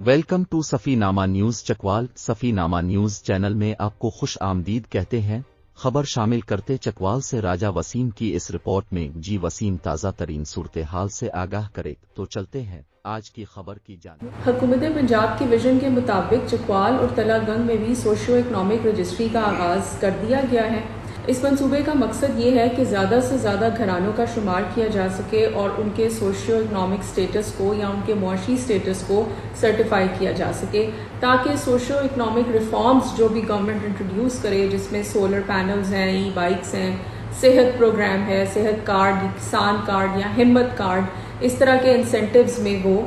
Welcome to سفی نامہ news Chakwal. سفی نامہ news channel میں آپ کو خوش آمدید کہتے ہیں۔ خبر شامل کرتے چکوال سے راجہ وسیم کی اس رپورٹ میں جی وسیم تازہ ترین صورتحال سے آگاہ کرے تو چلتے ہیں آج کی خبر کی جانب۔ حکومت پنجاب کی ویژن کے مطابق چکوال اور تلہ گنگ میں بھی سوشیو اکنامک رجسٹری کا آغاز کر دیا گیا ہے۔ اس منصوبے کا مقصد یہ ہے کہ زیادہ سے زیادہ گھرانوں کا شمار کیا جا سکے اور ان کے سوشیو اکنامک سٹیٹس کو یا ان کے معاشی سٹیٹس کو سرٹیفائی کیا جا سکے، تاکہ سوشیو اکنامک ریفارمز جو بھی گورنمنٹ انٹروڈیوس کرے، جس میں سولر پینلز ہیں، ای بائکس ہیں، صحت پروگرام ہے، صحت کارڈ، کسان کارڈ یا ہمت کارڈ، اس طرح کے انسینٹیوز میں وہ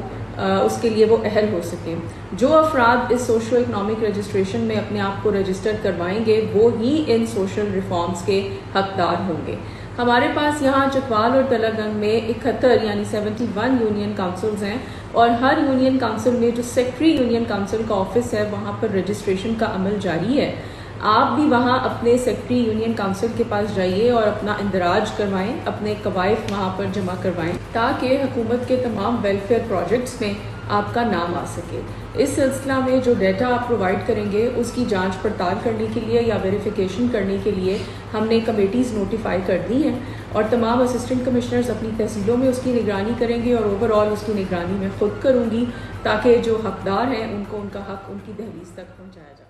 اس کے لیے وہ اہل ہو سکیں۔ جو افراد اس سوشل اکنامک رجسٹریشن میں اپنے آپ کو رجسٹر کروائیں گے وہ ہی ان سوشل ریفارمز کے حقدار ہوں گے۔ ہمارے پاس یہاں چکوال اور تلہ گنگ میں 71 یعنی 71 یونین کاؤنسلز ہیں، اور ہر یونین کاؤنسل میں جو سیکٹری یونین کاؤنسل کا آفس ہے وہاں پر رجسٹریشن کا عمل جاری ہے۔ آپ بھی وہاں اپنے سیکٹری یونین کاؤنسل کے پاس جائیے اور اپنا اندراج کروائیں، اپنے قوائف وہاں پر جمع کروائیں، تاکہ حکومت کے تمام ویلفیئر پروجیکٹس میں آپ کا نام آ سکے۔ اس سلسلہ میں جو ڈیٹا آپ پرووائڈ کریں گے اس کی جانچ پڑتال کرنے کے لیے یا ویریفیکیشن کرنے کے لیے ہم نے کمیٹیز نوٹیفائی کر دی ہیں، اور تمام اسسٹنٹ کمشنرز اپنی تحصیلوں میں اس کی نگرانی کریں گے، اور اوور آل اس کی نگرانی میں خود کروں گی، تاکہ جو حقدار ہیں ان کو ان کا حق ان کی دہلیز تک پہنچایا جائے۔